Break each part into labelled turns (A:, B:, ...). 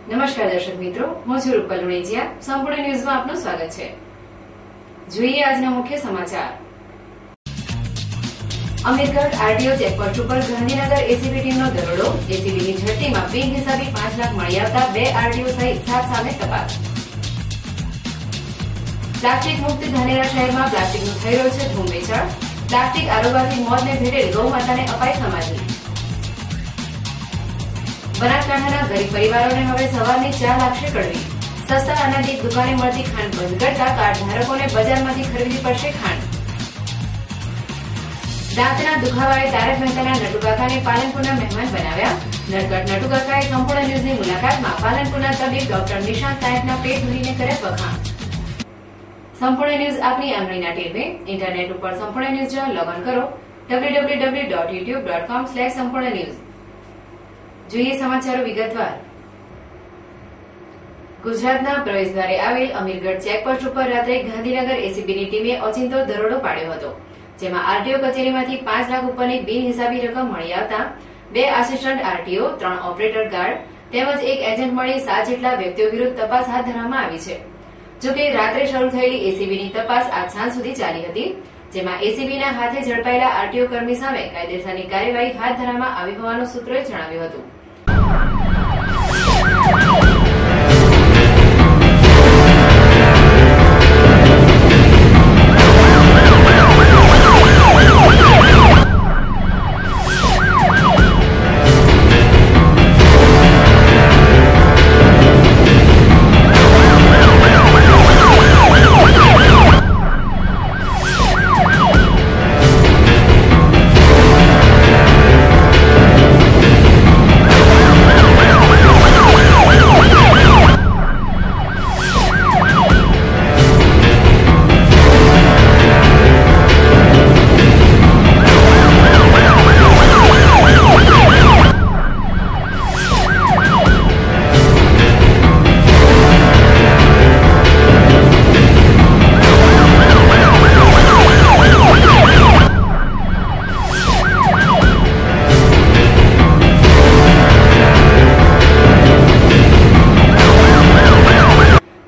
A: નમસ્કાર દર્શક મિત્રો, હું છું રૂપલ લુણેજીયા. સંપૂર્ણ ન્યૂઝમાં આપનું સ્વાગત છે. જોઈએ આજના મુખ્ય સમાચાર. અમીરગઢ આરટીઓ ચેકપોસ્ટ ઉપર ગાંધીનગર એસીબી ટીમનો દરોડો. એસીબીની ઝડપીમાં બિનહિસાબી 5 લાખ મળી આવતા 2 આરટીઓ સહિત 7 સામે તપાસ. પ્લાસ્ટિક મુક્ત ધાનેરા શહેરમાં પ્લાસ્ટિકનું થઈ રહ્યું છે ધૂમ વેચાણ. પ્લાસ્ટિક આરોગવાથી મોતને ભેટેલ ગૌ માતાને અપાઈ સમાધિ. બનાસકાંઠાના ગરીબ પરિવારોને હવે સવારની ચા લાગશે કડવી. સસ્તા અનાજની દુકાને મળતી ખાંડ બંધ કરતા કાર્ડ ધારકોને બજારમાંથી ખરીદવી પડશે ખાંડ. દાંતના દુખાવાએ તારક મહેતાના નટુકાકાને પાલનપુરના મહેમાન બનાવ્યા. નટુકાકાએ સંપૂર્ણ ન્યૂઝની મુલાકાતમાં પાલનપુરના તબીબ ડોક્ટર નિશાંત નાયકના પેટ ભરીને કર્યા વખાણ. સંપૂર્ણ ન્યૂઝ આપની આંગળીના ટેરવે. ઇન્ટરનેટ ઉપર સંપૂર્ણ ન્યૂઝ જોવા લોગિન કરો www.youtube.com/સંપૂર્ણ ન્યૂઝ. જોઈએ સમાચારો વિગતવાર. ગુજરાતના પ્રવેશદ્વારે આવેલ અમીરગઢ ચેકપોસ્ટ ઉપર રાત્રે ગાંધીનગર એસીબીની ટીમે ઓચિંતો દરોડો પાડ્યો હતો. જેમાં આરટીઓ કચેરીમાંથી 5 લાખ ઉપરની બિનહિસાબી રકમ મળી આવતા 2 આસિસ્ટન્ટ આરટીઓ, 3 ઓપરેટર ગાર્ડ તેમજ 1 એજન્ટ મળી 7 જેટલા વ્યક્તિઓ વિરુદ્ધ તપાસ હાથ ધરવામાં આવી છે. જોકે રાત્રે શરૂ થયેલી એસીબીની તપાસ આજ સાંજ સુધી ચાલી હતી. જેમાં એસીબીના હાથે ઝડપાયેલા આરટીઓ કર્મી સામે કાયદેસરની કાર્યવાહી હાથ ધરવામાં આવી હોવાનું સૂત્રોએ જણાવ્યું હતું.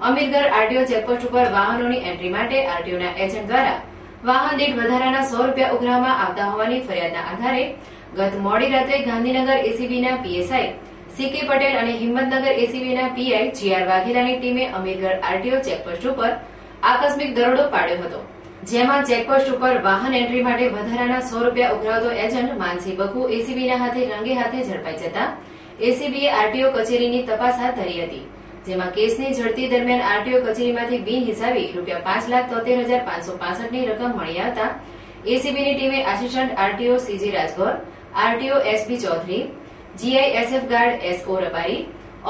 A: અમીરગઢ આરટીઓ ચેકપોસ્ટ ઉપર વાહનોની એન્ટ્રી માટે આરટીઓના એજન્ટ દ્વારા વાહન દીઠ વધારાના 100 રૂપિયા ઉઘરાવવામાં આવતા હોવાની ફરિયાદના આધારે ગત મોડી રાત્રે ગાંધીનગર એસીબીના પીએસઆઈ સીકે પટેલ અને હિંમતનગર એસીબીના પીઆઈ જીઆર વાઘેલાની ટીમે અમીરગઢ આરટીઓ ચેકપોસ્ટ ઉપર આકસ્મિક દરોડો પાડ્યો હતો. જેમાં ચેકપોસ્ટ ઉપર વાહન એન્ટ્રી માટે વધારાના 100 રૂપિયા ઉઘરાવતો એજન્ટ માનસી બકુ એસીબીના હાથે રંગે હાથે ઝડપાઈ જતા એસીબીએ આરટીઓ કચેરીની તપાસ હાથ ધરી હતી. જેમાં કેસની ઝડપી દરમિયાન આરટીઓ કચેરીમાંથી બિનહિસાબી ₹5,73,565 ની રકમ મળી આવતા એસીબીની ટીમે assistant RTO CG Rajgor, RTO SB Chaudhary, GISF guard SO Rabari,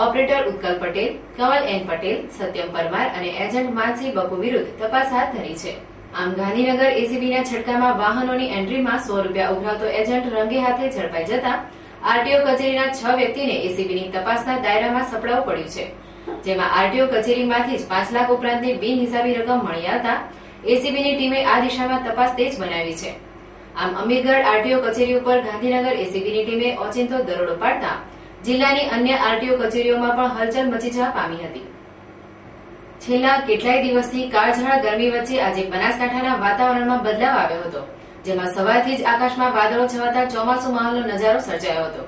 A: operator Utkal Patel, Kamal N Patel, Satyam Parmar અને એજન્ટ માનસી બકુ વિરુદ્ધ તપાસ હાથ ધરી છે. આમ ગાંધીનગર એસીબીના છટકામાં વાહનોની એન્ટ્રીમાં 100 રૂપિયા ઉઘરાવતો એજન્ટ રંગે હાથે ઝડપાઈ જતા આરટીઓ કચેરીના 6 વ્યક્તિને એસીબીની તપાસના દાયરામાં સપડાવવું પડ્યું છે. જેમાં આરટીઓ કચેરીમાંથી જ 5 લાખ ઉપરાંતની બિનહિસાબી રકમ મળી આવતા એસીબીની ટીમે આ દિશામાં તપાસ તેજ બનાવી છે. આમ અમીરગઢ આરટીઓ કચેરી ઉપર ગાંધીનગર એસીબીની ટીમે ઓચિંતો દરોડો પાડતા જિલ્લાની અન્ય આરટીઓ કચેરીઓમાં પણ હલચલ મચી જવા પામી હતી. છેલ્લા કેટલાય દિવસથી કાળઝાળ ગરમી વચ્ચે આજે બનાસકાંઠાના વાતાવરણમાં બદલાવ આવ્યો હતો. જેમાં સવારથી જ આકાશમાં વાદળો છવાતા ચોમાસુ માહોલનો નજારો સર્જાયો હતો.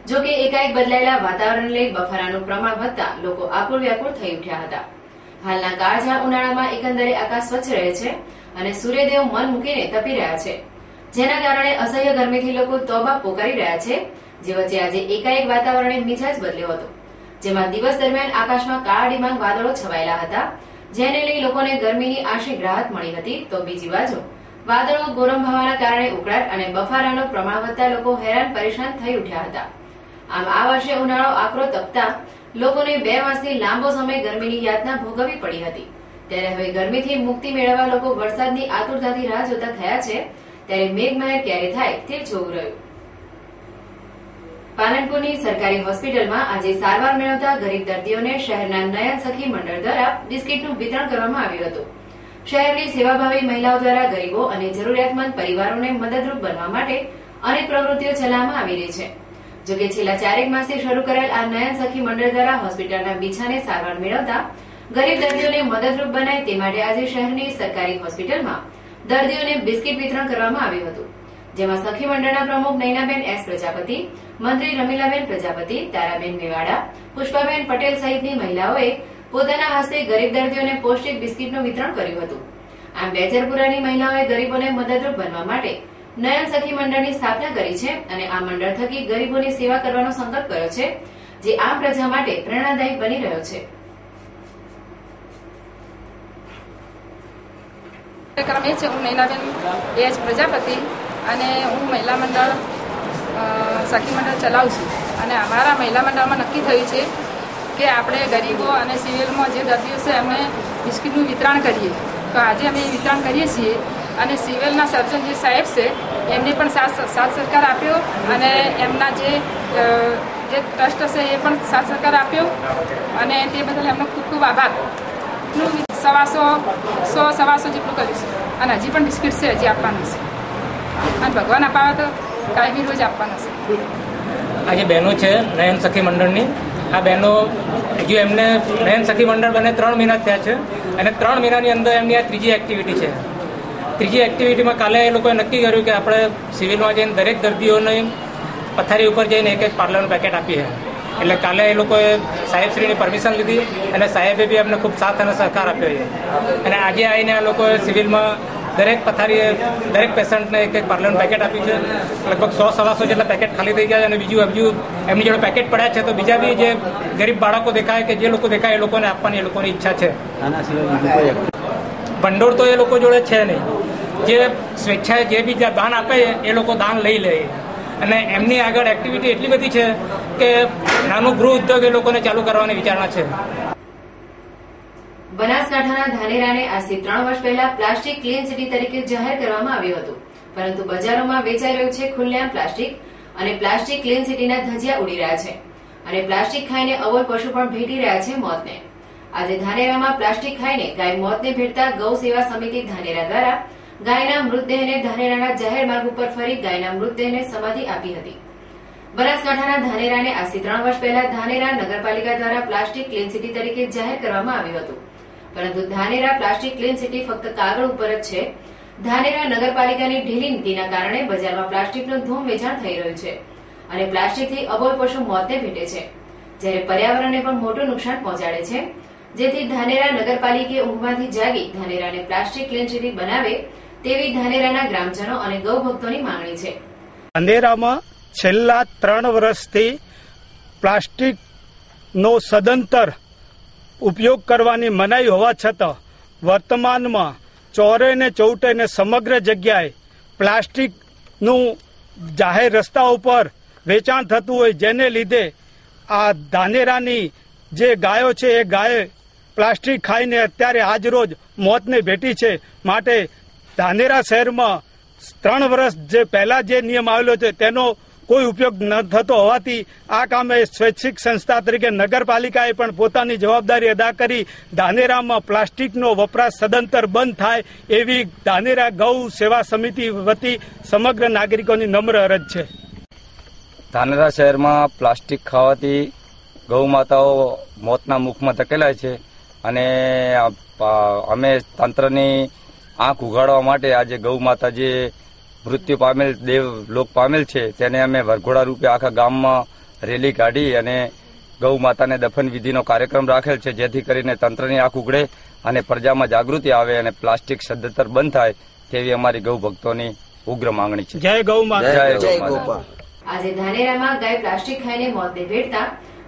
A: જો કે એકાએક બદલાયેલા વાતાવરણને લઈ બફારાનું પ્રમાણ વધતા લોકો આકુળ વ્યાકુળ થઈ ઉઠ્યા હતા. હાલના કાળઝાળ ઉનાળામાં એકંદરે આકાશ સ્વચ્છ રહે છે અને સૂર્યદેવ મન મૂકીને તપી રહ્યા છે. જેના કારણે અસહ્ય ગરમીથી લોકો તોબા પોકારી રહ્યા છે. જે વચ્ચે આજે એકાએક વાતાવરણે મિજાજ બદલ્યો હતો. જેમાં દિવસ દરમિયાન આકાશમાં કાળા ડિબાંગ વાદળો છવાયેલા હતા. જેને લઈ લોકોને ગરમીની આંશિક રાહત મળી હતી. તો બીજી બાજુ વાદળો ગોરંભાવાના કારણે ઉકળાટ અને બફારાનું પ્રમાણ વધતા લોકો હેરાન પરેશાન થઈ ઉઠ્યા હતા. આમ આ વર્ષે ઉનાળો આકરો તપતા લોકોને 2 માસથી લાંબો સમય ગરમીની યાતના ભોગવવી પડી હતી. ત્યારે હવે ગરમીથી મુક્તિ મેળવવા લોકો વરસાદની આતુરતાથી રાહ જોતા થયા છે. ત્યારે મેઘમહેર ક્યારે થાય તે જોવું રહ્યું. પાલનપુરની સરકારી હોસ્પિટલમાં આજે સારવાર મેળવતા ગરીબ દર્દીઓને શહેરના નયન સખી મંડળ દ્વારા બિસ્કીટનું વિતરણ કરવામાં આવ્યું હતું. શહેરની સેવાભાવી મહિલાઓ દ્વારા ગરીબો અને જરૂરિયાતમંદ પરિવારોને મદદરૂપ બનવા માટે અનેક પ્રવૃત્તિઓ ચલાવવામાં આવી રહી છે. જોકે છેલ્લા 4 માસથી શરૂ કરેલ આ નયન સખી મંડળ દ્વારા હોસ્પિટલના બીછાને સારવાર મેળવતા ગરીબ દર્દીઓને મદદરૂપ બનાય તે માટે આજે શહેરની સરકારી હોસ્પિટલમાં દર્દીઓને બિસ્કીટ વિતરણ કરવામાં આવ્યું હતું, જેમાં સખી મંડળના પ્રમુખ નૈનાબેન એસ પ્રજાપતિ, મંત્રી રમીલાબેન પ્રજાપતિ, તારાબેન મેવાડા, પુષ્પાબેન પટેલ સહિતની મહિલાઓએ પોતાના હસ્તે ગરીબ દર્દીઓને પૌષ્ટિક બિસ્કીટનું વિતરણ કર્યું હતું. આમ બેચરપુરાની મહિલાઓએ ગરીબોને મદદરૂપ બનવા માટે નયન સખી મંડળની સ્થાપના કરી છે અને આ મંડળ થકી ગરીબોની સેવા કરવાનો સંકલ્પ કર્યો છે, જે આમ પ્રજા માટે પ્રેરણાદાયક બની રહ્યો છે.
B: કાર્યક્રમ એ છે, હું નૈનાબેન એસ પ્રજાપતિ અને હું મહિલા મંડળ સખી મંડળ ચલાવું છું અને અમારા મહિલા મંડળમાં નક્કી થયું છે કે આપણે ગરીબો અને સિવિલમાં જે દર્દીઓ છે એમને બિસ્કીટનું વિતરણ કરીએ. તો આજે અમે વિતરણ કરીએ છીએ અને સિવિલના સર્જન જે સાહેબ છે એમને પણ સાથ સહકાર આપ્યો અને એમના જે ટ્રસ્ટ છે એ પણ સાથ સહકાર આપ્યો અને તે બદલ એમનો ખૂબ ખૂબ આભાર. 100-125 જેટલું કર્યું છે અને હજી પણ બિસ્કીટ છે, હજી આપવાનું છે અને ભગવાન અપાવે તો કાયમી રોજ આપવાના છે.
C: આજે બહેનો છે નયન સખી મંડળની. આ બહેનો હજુ એમને નયન સખી મંડળ બને 3 મહિના થયા છે અને 3 મહિનાની અંદર એમની આ ત્રીજી એક્ટિવિટી છે. ત્રીજી એક્ટિવિટીમાં કાલે એ લોકોએ નક્કી કર્યું કે આપણે સિવિલમાં જઈને દરેક દર્દીઓને પથારી ઉપર જઈને એક પાર્લરનું પેકેટ આપીએ. એટલે કાલે એ લોકોએ સાહેબશ્રીની પરમિશન લીધી અને સાહેબે બી અમને ખૂબ સાથ અને સહકાર આપ્યો છે અને આજે આવીને આ લોકોએ સિવિલમાં દરેક પથારીએ દરેક પેશન્ટને એક પાર્લરનું પેકેટ આપ્યું છે. લગભગ 100-125 જેટલા પેકેટ ખાલી થઈ ગયા છે અને બીજું હજુ એમની જોડે પેકેટ પડ્યા છે. તો બીજા બી જે ગરીબ બાળકો દેખાય કે જે લોકો દેખાય એ લોકોને આપવાની એ લોકોની ઈચ્છા છે. ભંડોળ તો એ લોકો જોડે છે નહીં. જે સ્વેચ્છાએ જે બી દાન આપે એ લોકો દાન લઈ લે અને એમની આગળ એક્ટિવિટી એટલી બધી છે કે નાનું ગૃહ ઉદ્યોગ એ લોકોને ચાલુ કરવાની વિચારણા છે.
A: બનાસકાંઠાના ધાનેરાને આજથી 3 વર્ષ પહેલા પ્લાસ્ટિક ક્લીન સિટી તરીકે જાહેર કરવામાં આવ્યું હતું, પરંતુ બજારોમાં વેચાઈ રહ્યું છે ખુલ્લેઆમ પ્લાસ્ટિક અને પ્લાસ્ટિક ક્લીન સિટીના ધજિયા ઉડી રહ્યા છે અને પ્લાસ્ટિક ખાઈને અબોલ પશુ પણ ભેટી રહ્યા છે મોતને. આજે ધાનેરામાં પ્લાસ્ટિક ખાઈને ગાય મોતને ભેટતા ગૌ સેવા સમિતિ ધાનેરા દ્વારા ગાયના મૃતદેહને ધાનેરાના જાહેર માર્ગ ઉપર ફરી ગાયના મૃતદેહને સમાધિ આપી હતી. બનાસકાંઠાના ધાનેરાને આજથી 3 વર્ષ પહેલા ધાનેરા નગરપાલિકા દ્વારા પ્લાસ્ટિક ક્લીન સિટી તરીકે જાહેર કરવામાં આવ્યું હતું, પરંતુ ધાનેરા પ્લાસ્ટિક ક્લીન સિટી ફક્ત કાગળ ઉપર જ છે. ધાનેરા નગરપાલિકાની ઢીલી નીતિના કારણે બજારમાં પ્લાસ્ટિકનું ધૂમ વેચાણ થઈ રહ્યું છે અને પ્લાસ્ટિકથી અબોલ પશુ મોતને ભેટે છે, જ્યારે પર્યાવરણને પણ મોટું નુકસાન પહોંચાડે છે. જેથી ધાનેરા નગરપાલિકે ઊંઘમાંથી જાગી ધાનેરાને પ્લાસ્ટિક ક્લીન સિટી બનાવે તેવી ધાનેરાના ગ્રામજનો અને ગૌભક્તોની માંગણી છે.
D: ધાનેરામાં છેલ્લા 3 વર્ષથી પ્લાસ્ટિકનો સદંતર ઉપયોગ કરવાની મનાઈ હોવા છતાં વર્તમાનમાં ચોરે ને ચૌટે ને સમગ્ર જગ્યાએ પ્લાસ્ટિકનું જાહેર રસ્તા ઉપર વેચાણ થતું હોય, જેને લીધે આ ધાનેરાની જે ગાયો છે એ ગાયો પ્લાસ્ટિક ખાઈને અત્યારે આજરોજ મોતને ભેટી છે. માટે ધાનેરા શહેરમાં 3 વર્ષ જે પહેલા જે નિયમ આવેલો છે તેનો કોઈ ઉપયોગ ન થતો હોવાથી આ કામે સ્વૈચ્છિક સંસ્થા તરીકે નગરપાલિકાએ પણ પોતાની જવાબદારી અદા કરી ધાનેરામાં પ્લાસ્ટિકનો વપરાશ સદંતર બંધ થાય એવી ધાનેરા ગૌ સેવા સમિતિ વતી સમગ્ર નાગરિકોની નમ્ર અરજ છે.
E: ધાનેરા શહેરમાં પ્લાસ્ટિક ખાવાથી ગૌ માતાઓ મોતના મુખમાં ધકેલાય છે અને અમે તંત્રની આંખ ઉઘાડવા માટે આજે ગૌ માતા જે મૃત્યુ પામેલ દેવલોક પામેલ છે તેને અમે વરઘોડા રૂપે આખા ગામમાં રેલી કાઢી અને ગૌ માતાને દફન વિધિનો કાર્યક્રમ રાખેલ છે, જેથી કરીને તંત્રની આંખ ઉઘડે અને પ્રજામાં જાગૃતિ આવે અને પ્લાસ્ટિક સદંતર બંધ થાય તેવી અમારી ગૌ ભક્તોની ઉગ્ર માંગણી છે.
D: જય ગૌ માતા.
E: જય ગૌ માતા.
A: આજે ધાનેરામાં ગાય પ્લાસ્ટિક ખાઈને મોતને ભેટતા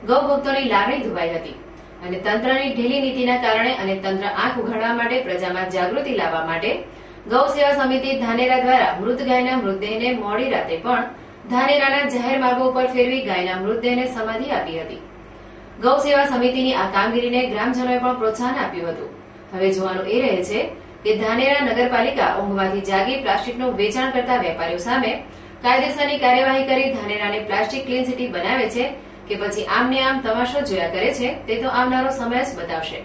A: ગૌ ભક્તોની લાગણી દુભાઈ હતી અને તંત્રની ઢીલી નીતિના કારણે અને તંત્ર આંખ ઉઘાડવા માટે પ્રજામાં જાગૃતિ લાવવા માટે ગૌ સેવા સમિતિ ધાનેરા દ્વારા મૃત ગાયના મૃતદેહને મોડી રાતે પણ ધાનેરાના જાહેર માર્ગો ઉપર ફેરવી ગાયના મૃતદેહને સમાધિ આપી હતી. ગૌ સેવા સમિતિની આ કામગીરીને ગ્રામજનોએ પણ પ્રોત્સાહન આપ્યું હતું. હવે જોવાનું એ રહે છે કે ધાનેરા નગરપાલિકા ઊંઘમાંથી જાગી પ્લાસ્ટિકનું વેચાણ કરતા વેપારીઓ સામે કાયદેસરની કાર્યવાહી કરી ધાનેરાને પ્લાસ્ટિક ક્લીન સિટી બનાવે છે કે પછી આમને આમ તમાશો જોયા કરે છે તે તો આવનારો સમય જ બતાવશે.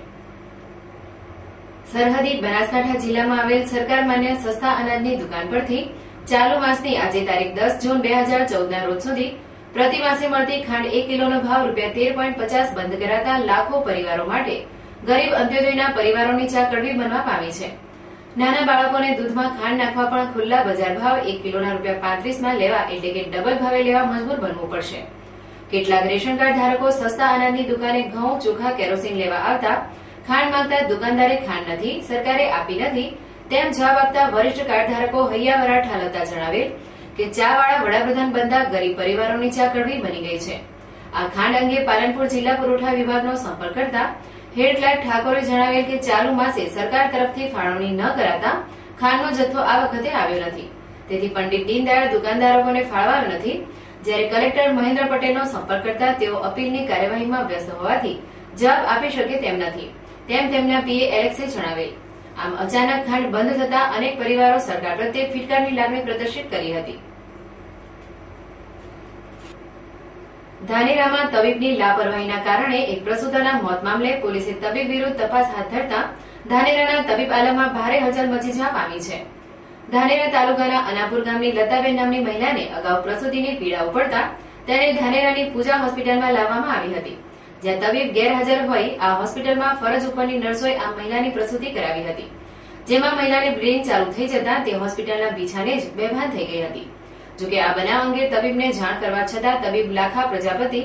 A: સરહદી બનાસકાંઠા જિલ્લામાં આવેલ સરકાર માન્ય સસ્તા અનાજની દુકાન પરથી ચાલુ માસની આજે તારીખ 10 જૂન 2014 ના રોજ સુધી પ્રતિ માસે મળતી ખાંડ 1 કિલોનો ભાવ ₹13.50 બંધ કરાતા લાખો પરિવારો માટે ગરીબ અંત્યોદયના પરિવારોની ચા કડવી બનવા પામી છે. નાના બાળકોને દૂધમાં ખાંડ નાખવા પણ ખુલ્લા બજાર ભાવ 1 કિલોના ₹35 લેવા એટલે કે ડબલ ભાવે લેવા મજબૂર બનવું પડશે. કેટલાક રેશન કાર્ડ ધારકો સસ્તા અનાજની દુકાને ઘઉં, ચોખા, કેરોસીન લેવા આવતા ખાંડ માંગતા દુકાનદારે ખાંડ નથી, સરકારે આપી નથી તેમ જવાબ આપતા વરિષ્ઠ કાર્ડ ધારકો હૈયાવરા ઠાલવતા જણાવેલ કે ચાવાળા વડાપ્રધાન બનતા ગરીબ પરિવારોની ચા કડવી બની ગઈ છે. આ ખાંડ અંગે પાલનપુર જિલ્લા પુરવઠા વિભાગનો સંપર્ક કરતા હેડ ક્લાર્ક ઠાકોરે જણાવેલ કે ચાલુ માસે સરકાર તરફથી ફાળવણી ન કરાતા ખાંડનો જથ્થો આ વખતે આવ્યો નથી. તેથી પંડિત દીનદયાળ દુકાનદારોને ફાળવાયો નથી. જ્યારે કલેક્ટર મહેન્દ્ર પટેલનો સંપર્ક કરતા તેઓ અપીલની કાર્યવાહીમાં વ્યસ્ત હોવાથી જવાબ આપી શકે તેમ નથી તેમ તેમના પીએ એલેક્સે જણાવેલ. આમ અચાનક ખાંડ બંધ થતા અનેક પરિવારો સરકાર પ્રત્યે ફિટકારની લાગણી પ્રદર્શિત કરી હતી. ધાનેરામાં તબીબની લાપરવાહીના કારણે એક પ્રસૂતાના મોત મામલે પોલીસે તબીબ વિરુદ્ધ તપાસ હાથ ધરતા ધાનેરાના તબીબ આલમમાં ભારે હલચલ મચી જવા પામી છે. ધાનેરા તાલુકાના અનાપુર ગામની લતાબેન નામની મહિલાને અગાઉ પ્રસૂતિની પીડા ઉપડતા તેને ધાનેરાની પૂજા હોસ્પિટલમાં લાવવામાં આવી હતી. જ્યાં તબીબ ગેરહાજર હોય આ હોસ્પિટલમાં ફરજ ઉપરની નર્સોએ આ મહિલાની પ્રસૂતિ કરાવી હતી. જેમાં મહિલાને બ્લીડિંગ ચાલુ થઈ જતા તે હોસ્પિટલના બીછાને જ બેભાન થઈ ગઈ હતી. જોકે આ બનાવ અંગે તબીબને જાણ કરવા છતાં તબીબ લાખા પ્રજાપતિ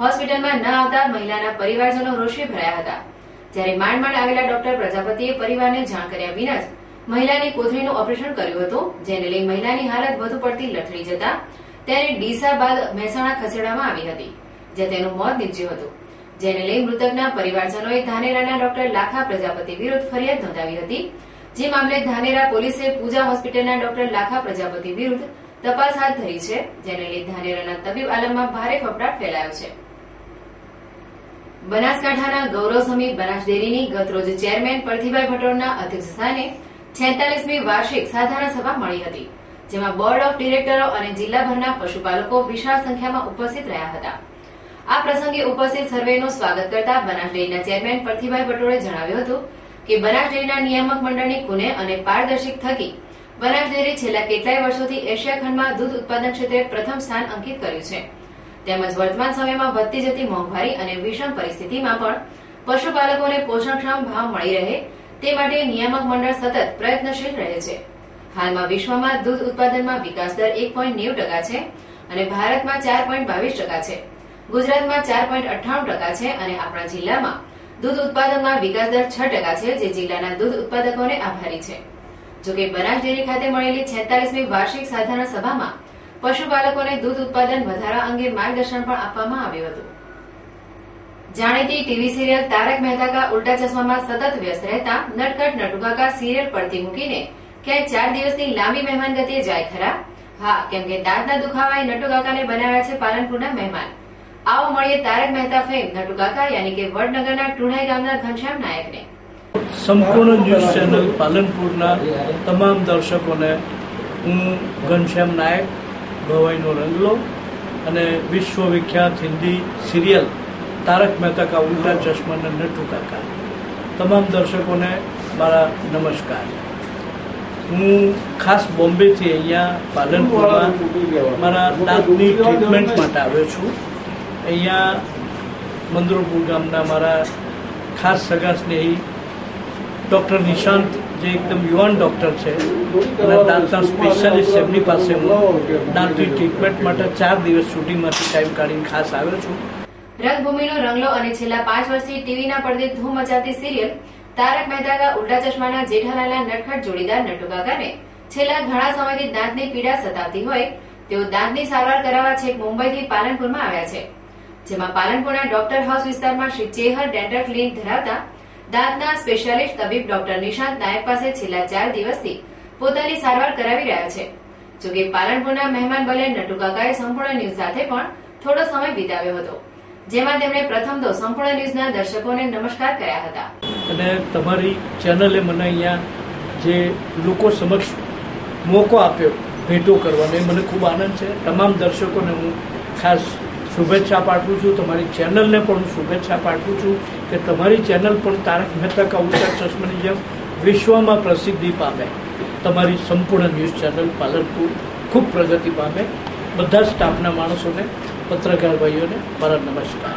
A: હોસ્પિટલમાં ન આવતા મહિલાના પરિવારજનો રોષે ભરાયા હતા. જ્યારે માંડ આવેલા ડોક્ટર પ્રજાપતિએ પરિવારને જાણ કર્યા વિના જ મહિલાની કોથળીનું ઓપરેશન કર્યું હતું. જેને લઈ મહિલાની હાલત વધુ પડતી લથડી જતા તેને ડીસા બાદ મહેસાણા ખસેડવામાં આવી હતી, જ્યાં તેનું મોત નીપજ્યું હતું. જેને લઈ મૃતકના પરિવારજનોએ ધાનેરાના ડોક્ટર લાખા પ્રજાપતિ વિરુદ્ધ ફરિયાદ નોંધાવી હતી. જે મામલે ધાનેરા પોલીસે પૂજા હોસ્પિટલના ડોક્ટર લાખા પ્રજાપતિ વિરુદ્ધ તપાસ હાથ ધરી છે. જેને લઈ ધાનેરાના તબીબ આલમમાં ભારે ફફડાટ ફેલાયો છે. બનાસકાંઠાના ગૌરવ સમી બનાસ ડેરીની ગતરોજ ચેરમેન પરથીભાઈ ભટોળના અધ્યક્ષસ્થાને 46મી વાર્ષિક સાધારણ સભા મળી હતી. જેમાં બોર્ડ ઓફ ડિરેક્ટરો અને જિલ્લાભરના પશુપાલકો વિશાળ સંખ્યામાં ઉપસ્થિત રહ્યા હતા. આ પ્રસંગે ઉપસ્થિત સર્વેનું સ્વાગત કરતા બનાસ ડેરીના ચેરમેન પરથીભાઈ ભટોળે જણાવ્યું હતું કે બનાસ ડેરીના નિયામક મંડળની કુને અને પારદર્શિક થકી બનાસ ડેરી છેલ્લા કેટલાય વર્ષોથી એશિયા ખંડમાં દૂધ ઉત્પાદન ક્ષેત્રે પ્રથમ સ્થાન અંકિત કર્યું છે. તેમજ વર્તમાન સમયમાં વધતી જતી મોંઘવારી અને વિષમ પરિસ્થિતિમાં પણ પશુપાલકોને પોષણક્ષમ ભાવ મળી રહે તે માટે નિયામક મંડળ સતત પ્રયત્નશીલ રહે છે. હાલમાં વિશ્વમાં દૂધ ઉત્પાદનમાં વિકાસ દર 1.90% છે અને ભારતમાં 4.22% છે. ગુજરાતમાં 4.98% છે અને આપણા જિલ્લામાં દૂધ ઉત્પાદનમાં વિકાસ દર 6% છે, જે જિલ્લાના દૂધ ઉત્પાદકોને આભારી છે. જોકે બનાસ ડેરી ખાતે મળેલી 46મી વાર્ષિક સાધારણ સભામાં પશુપાલકોને દૂધ ઉત્પાદન વધારવા અંગે માર્ગદર્શન પણ આપવામાં આવ્યું હતું. જાણીતી ટીવી સિરિયલ તારક મહેતા કા ઉલ્ટા ચશ્મામાં સતત વ્યસ્ત રહેતા નટખટ નટુકાકા સિરિયલ પડતી મૂકીને ક્યાંય 4 દિવસની લાંબી મહેમાન ગતિએ જાય ખરા? હા, કેમ કે દાંતના દુખાવાએ નટુકાકાને બનાવ્યા છે પાલનપુરના મહેમાન. આવો મળીએ તારક મહેતા ફેમ નટુકાકા યાની કે વડનગરના ટુણાઈ ગામના ઘનશ્યામ નાયકને.
F: સંપૂર્ણ ન્યૂઝ ચેનલ પાલનપુરના તમામ દર્શકોને હું ઘનશ્યામ નાયક, ભવાઈનો રંગલો અને વિશ્વવિખ્યાત હિન્દી સિરિયલ તારક મહેતા કા ઉલ્ટા ચશ્માના નટુકાકા તમામ દર્શકોને મારા નમસ્કાર. હું ખાસ બોમ્બેથી અહીંયા પાલનપુરમાં મારા દાંતની ટ્રીટમેન્ટ માટે આવ્યો છું. અહીંયા મંદરોપુર ગામના મારા ખાસ સગા સ્નેહી ડૉક્ટર નિશાંત, જે એકદમ યુવાન ડૉક્ટર છે અને દાંતના સ્પેશિયાલિસ્ટ, એમની પાસે હું દાંતની ટ્રીટમેન્ટ માટે 4 દિવસ સુધીમાંથી ટાઈમ કાઢીને ખાસ આવ્યો છું.
A: રંગભૂમિનો રંગલો અને છેલ્લા 5 વર્ષથી ટીવીના પડદે ધૂમ મચાતી સિરિયલ તારક મહેતા કા ઉલ્ટા ચશ્માના જેઠાલાલના નટખટ જોડીદાર નટુકાકાને છેલ્લા ઘણા સમયથી દાંતની પીડા સતાવતી હોય તેઓ દાંતની સારવાર કરાવવા છેક મુંબઈથી પાલનપુરમાં આવ્યા છે. જેમાં પાલનપુરના ડોક્ટર હાઉસ વિસ્તારમાં શ્રી ચેહર ડેન્ટલ ક્લિનિક ધરાવતા દાંતના સ્પેશિયાલિસ્ટ તબીબ ડોક્ટર નિશાંત નાયક પાસે છેલ્લા 4 દિવસથી પોતાની સારવાર કરાવી રહ્યા છે. જોકે પાલનપુરના મહેમાન બને નટુકાકાએ સંપૂર્ણ ન્યૂઝ સાથે પણ થોડો સમય વિતાવ્યો હતો, જેમાં તેમણે પ્રથમ તો સંપૂર્ણ ન્યૂઝના દર્શકોને નમસ્કાર કર્યા હતા.
F: અને તમારી ચેનલે મને અહીંયા જે લોકો સમક્ષ મોકો આપ્યો ભેટો કરવાનો, એ મને ખૂબ આનંદ છે. તમામ દર્શકોને હું ખાસ શુભેચ્છા પાઠવું છું. તમારી ચેનલને પણ હું શુભેચ્છા પાઠવું છું કે તમારી ચેનલ પણ તારક મહેતા કા ઉલ્ટા ચશ્માની જેમ વિશ્વમાં પ્રસિદ્ધિ પામે. તમારી સંપૂર્ણ ન્યૂઝ ચેનલ પાલનપુર ખૂબ પ્રગતિ પામે. બધા સ્ટાફના માણસોને પત્રકાર ભાઈઓને મારા નમસ્કાર.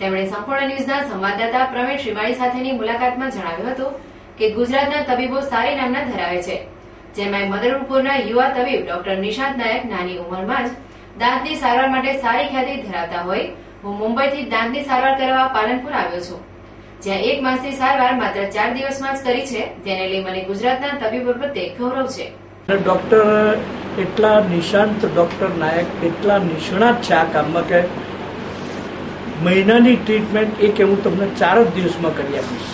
A: તેમણે સંપૂર્ણ ન્યૂઝના સંવાદદાતા પ્રવીણ શ્રીમાળી સાથેની મુલાકાતમાં જણાવ્યું હતું કે ગુજરાતના તબીબો સારી નામના ધરાવે છે, જેમાં મદરપુરના યુવા તબીબ ડોક્ટર નિશાંત નાયક નાની ઉંમરમાં જ દાંતની સારવાર માટે સારી ખ્યાતિ ધરાવતા હોય. હું મુંબઈથી દાંતની સારવાર કરવા પાલનપુર આવ્યો છું, જ્યાં 1 માસની સારવાર માત્ર 4 દિવસમાં જ કરી છે, જેને લઈ મને ગુજરાતના તબીબો પ્રત્યે ગૌરવ છે.
F: ડોક્ટર એટલા નિશાંત ડોક્ટર નાયક એટલા નિષ્ણાત છે આ કામમાં કે મહિનાની ટ્રીટમેન્ટ એક હું તમને 4 જ દિવસમાં કરી આપીશ.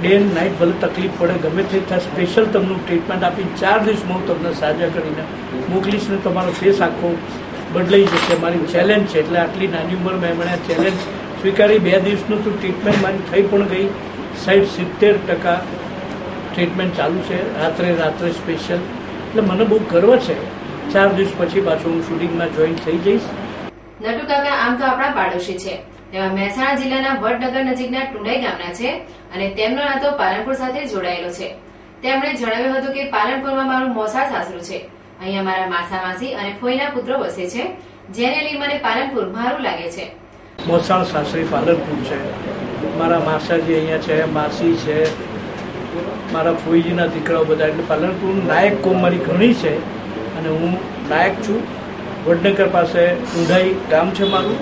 F: ડે એન્ડ નાઇટ ભલે તકલીફ પડે ગમે તે થાય, સ્પેશિયલ તમને ટ્રીટમેન્ટ આપી 4 દિવસમાં હું તમને સાજા કરીને મોકલીશ ને તમારો ફેસ આખો બદલાઈ જશે. મારી ચેલેન્જ છે, એટલે આટલી નાની ઉંમરમાં એમણે આ ચેલેન્જ સ્વીકારી. 2 દિવસનું તો ટ્રીટમેન્ટ મારી થઈ પણ ગઈ. 60-70% ટ્રીટમેન્ટ ચાલુ છે, રાત્રે સ્પેશિયલ. એટલે મને બહુ ગર્વ છે. 4 દિવસ પછી પાછું હું શૂટિંગમાં જોઈન થઈ જઈશ.
A: નટુ કાકા આમ તો આપણા પાડોશી છે. તેમાં મહેસાણા જિલ્લાના વડનગર નજીકના ટુંડાઈ ગામના છે અને તેમનો નાતો પાલનપુર સાથે જોડાયેલો છે. તેમણે જણાવ્યું હતું કે પાલનપુરમાં મારું મોસાળ સાસરું છે. અહીંયા મારા માસા માસી અને ફોઈના પુત્રો વસે છે, જેને લઈ મને પાલનપુર મારું લાગે છે.
F: મોસાળ સાસરી પાલનપુર છે. મારા માસાજી અહીંયા છે, માસી છે, મારા ફોઈજીના દીકરાઓ બધા. એટલે પાલનપુર નાયક કોમ મારી ઘણી છે અને હું નાયક છું. વડનગર પાસે ટુંડાઈ ગામ છે મારું.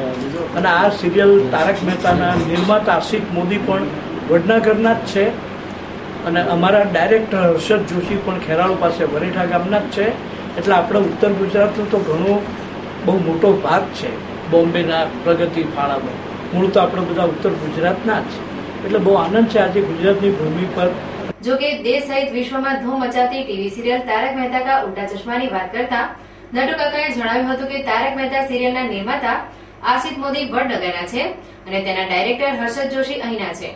F: અને આ સિરિયલ તારક મહેતાના નિર્માતા આશિષ મોદી પણ વડનગરના જ છે અને અમારા ડાયરેક્ટર હર્ષદ જોશી પણ ખેરાળુ પાસે વરેઠા ગામના જ છે. એટલે આપણે ઉત્તર ગુજરાતનો તો ઘણો બહુ મોટો ભાગ છે બોમ્બેના પ્રગતિ ફાળામાં. મૂળ તો આપણે બધા ઉત્તર ગુજરાતના જ. એટલે બહુ આનંદ છે આજે ગુજરાતની ભૂમિ પર.
A: જોકે દેશ સહિત વિશ્વમાં ધૂમ મચાવતી ટીવી સિરિયલ તારક મહેતા કા ઉલ્ટા ચશ્માની વાત કરતા નટુ કાકાએ જણાવ્યું હતું કે તારક મહેતા સિરિયલના નિર્માતા આશિષ મોદી વડનગરના છે અને તેના ડાયરેક્ટર હર્ષદ જોશી અહીંના છે.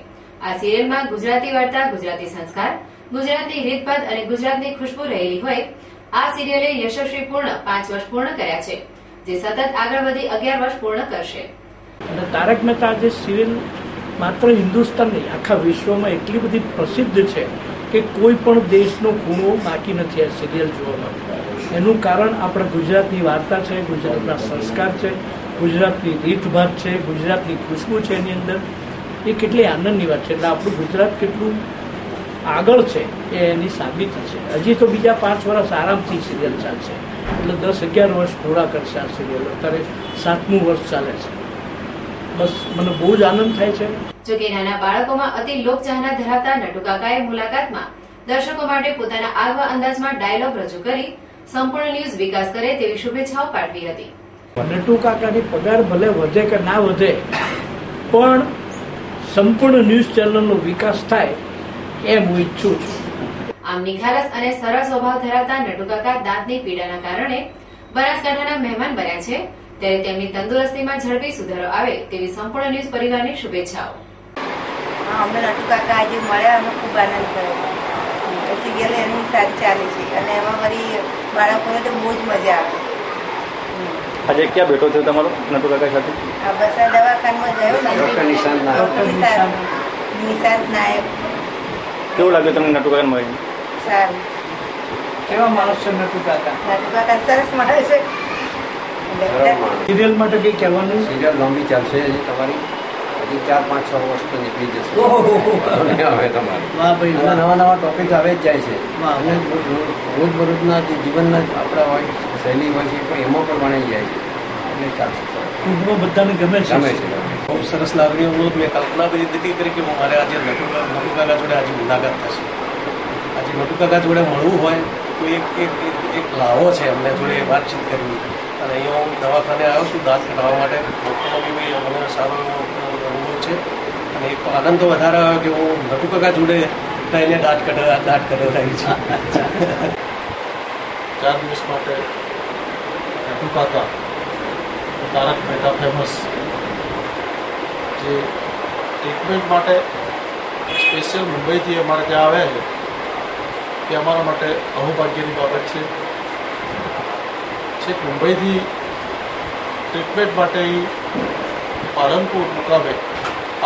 A: આ સિરિયલમાં ગુજરાતી વાર્તા, ગુજરાતી સંસ્કાર, ગુજરાતી રીતભાત અને ગુજરાતની ખુશ્બુ રહેલી હોય. આ સિરિયલે યશસ્વીપૂર્ણ 5 વર્ષ પૂર્ણ કર્યા છે, જે સતત આગળ વધી 11 વર્ષ પૂર્ણ કરશે.
F: અને તારક મહેતા આજે સિરિયલ માત્ર હિન્દુસ્તાન નહીં આખા વિશ્વમાં એટલી બધી પ્રસિદ્ધ છે કે કોઈ પણ દેશનો ખૂણો બાકી નથી આ સિરિયલ જોવામાં. એનું કારણ આપણા ગુજરાતની વાર્તા છે, ગુજરાતના સંસ્કાર છે, ગુજરાતની રીતભાત છે, ગુજરાતની ખુશ્બુ છે એની અંદર. એ કેટલી આનંદની વાત છે. એટલે આપણું ગુજરાત કેટલું આગળ છે એ એની સાબિતી છે. હજી તો બીજા 5 વર્ષ આરામથી સિરિયલ ચાલશે. એટલે 10-11 વર્ષ પૂરા કરશે આ સિરિયલ. અત્યારે 7મું વર્ષ ચાલે છે. બસ મને બહુ જ આનંદ થાય છે.
A: જોકે નાના બાળકોમાં અતિ લોકચાહના ધરાવતા નટુ કાકાએ મુલાકાતમાં દર્શકો માટે પોતાના આગવા અંદાજમાં ડાયલોગ રજૂ કરી સંપૂર્ણ ન્યૂઝ વિકાસ કરે તેવી શુભેચ્છાઓ પાઠવી હતી.
F: નટુ કાકાની પગાર ભલે વધે કે ના વધે, પણ સંપૂર્ણ ન્યૂઝ ચેનલનો વિકાસ થાય એમ હું ઈચ્છું છું.
A: આમ નિખાલસ અને સરળ સ્વભાવ ધરાવતા નટુ કાકા દાંતની પીડાના કારણે બનાસકાંઠાના મહેમાન બન્યા છે, ત્યારે તેમની તંદુરસ્તીમાં ઝડપી સુધારો આવે તેવી સંપૂર્ણ ન્યૂઝ પરિવારની શુભેચ્છાઓ.
G: અમે નટુ કાકા આજે મળ્યા, અમે ખૂબ આનંદ થયો. સિરિયલ એની સારી ચાલે છે અને એમાં મારી બાળકોને તો બહુ જ મજા આવે.
H: આજે ક્યાં બેઠો થયો તમારો નટુ કાકા સાથે?
G: આ બસ આ દવાખાનામાં ગયો નિશાંત નાયક.
H: કેવું લાગ્યું તમને નટુ કાકા મળીને?
G: સારું.
F: કેવા માણસ છે નટુ કાકા?
G: નટુ કાકા સરસ માણસ છે.
F: સિરિયલ માટે કઈ કહેવાનું?
I: સિરિયલ લાંબી ચાલશે હજી તમારી, હજી 4-5-6 વર્ષ તો નીકળી જશે હવે તમારી. નવા ટોપિક આવે જ જાય છે અને રોજબરોજના જે જીવનના આપણા હોય શૈલી હોય છે પણ એમાં પણ વણાઈ જાય છે એટલે ચાલશે.
F: ટૂંકમાં બધાને ગમે છે.
I: બહુ સરસ લાગણી. મેં કલ્પના બધી નથી કરી કે મારે આજે નટુ કાકા જોડે આજે મુલાકાત થશે. આજે નટુ કાકા જોડે મળવું હોય તો એક લાવો છે અમને જોડે વાતચીત કરવી. અને અહીંયા હું દવાખાને આવ્યો છું દાંત કઢાવવા માટે. ડૉક્ટરનો બી મને સારો અનુભવ છે અને એક આનંદ તો વધારે આવ્યો કે હું નટુ કાકા જોડે થઈને દાંત કઢાવી છે.
J: 4 દિવસ માટે નટુ કાકા તારક મહેતા ફેમસ જે ટ્રીટમેન્ટ માટે સ્પેશિયલ મુંબઈથી અમારે ત્યાં આવ્યા છે, તે અમારા માટે અહોભાગ્યની બાબત છે. છેક મુંબઈથી ટ્રીટમેન્ટ માટે પાલનપુર મુકામે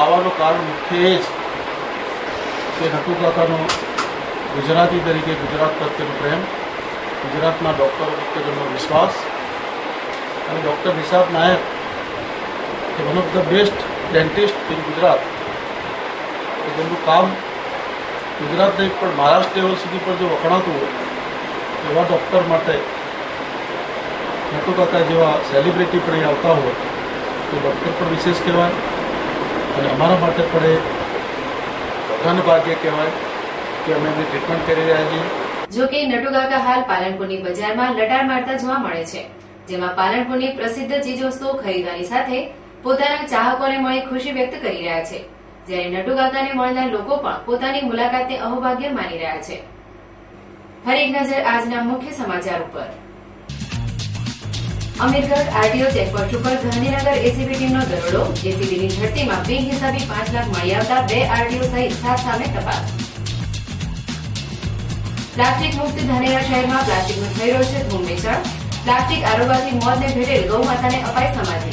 J: આવવાનું કારણ મુખ્ય એ જ કે નટુ કાકાનો ગુજરાતી તરીકે ગુજરાત પ્રત્યેનો પ્રેમ, ગુજરાતના ડૉક્ટરો પ્રત્યેનો વિશ્વાસ અને doctor Nishant Nayak one of the best dentist in Gujarat. જેમનું કામ ગુજરાત નહીં પણ મહારાષ્ટ્ર લેવલ સુધી પર જો વખણાતું હોય એવા ડૉક્ટર માટે નટુકાકા જેવા સેલિબ્રિટી પણ અહીં આવતા હોય તો ડૉક્ટર પણ વિશેષ કહેવાય અને અમારા માટે પણ એ ધનભાગ્ય કહેવાય કે અમે એમની ટ્રીટમેન્ટ કરી રહ્યા છીએ.
A: જો કે નટુકાકા હાલ પાલનપુરની બજારમાં લટાર મારતા જોવા મળે છે, જેમાં પાલનપુરની પ્રસિદ્ધ ચીજવસ્તુઓ ખરીદવાની સાથે પોતાના ચાહકોને મળી ખુશી વ્યક્ત કરી રહ્યા છે, જ્યારે નટુકાકાને મળનાર લોકો પણ પોતાની મુલાકાતને અહોભાગ્ય માની રહ્યા છે. ફરી એક નજર આજના મુખ્ય સમાચાર ઉપર. અમીરગઢ આરટીઓ ચેકપોસ્ટ ઉપર ગાંધીનગર એસીબી ટીમનો દરોડો. એસીબીની ઝડપીમાં બિનહિસાબી 5 લાખ મળી આવતા 2 આરટીઓ સહિત 7 સામે તપાસ. પ્લાસ્ટિક મુક્ત ધાનેરા શહેરમાં પ્લાસ્ટિકનું થઈ રહ્યો છે ધૂમ વેચાણ. પ્લાસ્ટિક આરોગવાથી મોતને ભેટેલ ગૌ માતાને અપાઈ સમાધિ.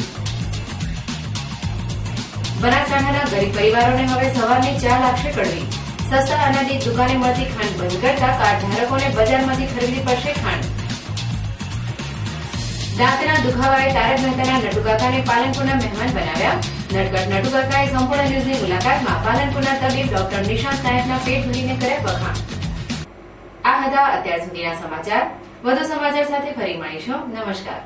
A: બનાસકાંઠાના ગરીબ પરિવારોને હવે સવારની ચા લાગશે કડવી. સસ્તા અનાજની દુકાને મળતી ખાંડ બંધ કરતા કાર્ડ ધારકોને બજારમાંથી ખરીદવી પડશે ખાંડ. દાંતના દુખાવાએ તારક મહેતાના નટુકાકાને પાલનપુરના મહેમાન બનાવ્યા. નટખટ નટુકાકાએ સંપૂર્ણ ન્યૂઝની મુલાકાતમાં પાલનપુરના તબીબ ડોક્ટર નિશાંત નાયકના પેટ ભરીને કર્યા વખાણ. આ હતા અત્યાર સુધીના સમાચાર. વધુ સમાચાર સાથે ફરી મળીશું. નમસ્કાર.